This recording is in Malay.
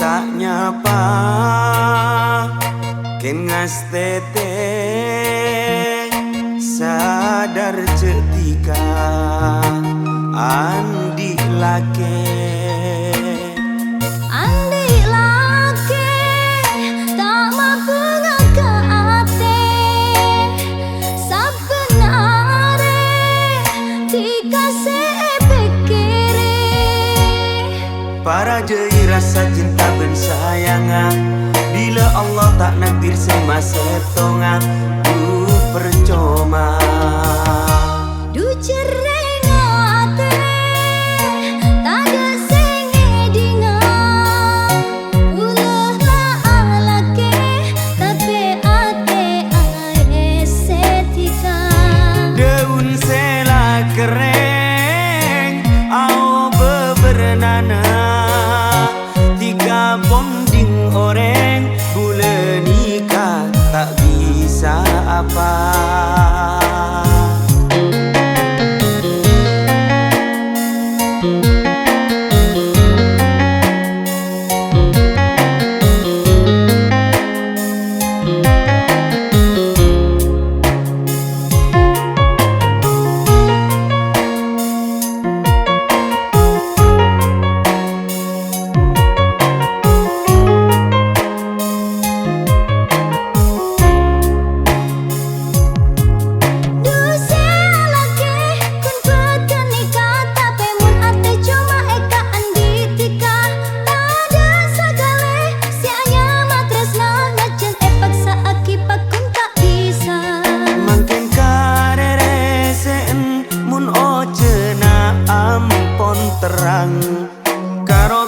tak nyapa ken ngastete sadar cetika andi lake tak mampu ngangka ate sabenare dikasih pikire para jei rasa cinta ben sayanga bila Allah tak nakdir semasa tonga du percuma du cereng ate tak ada sing edina ulah alake tapi ate ae setika daun sela kering au bebernana tiga bonding oreng bulan nikah tak bisa apa. Terang karo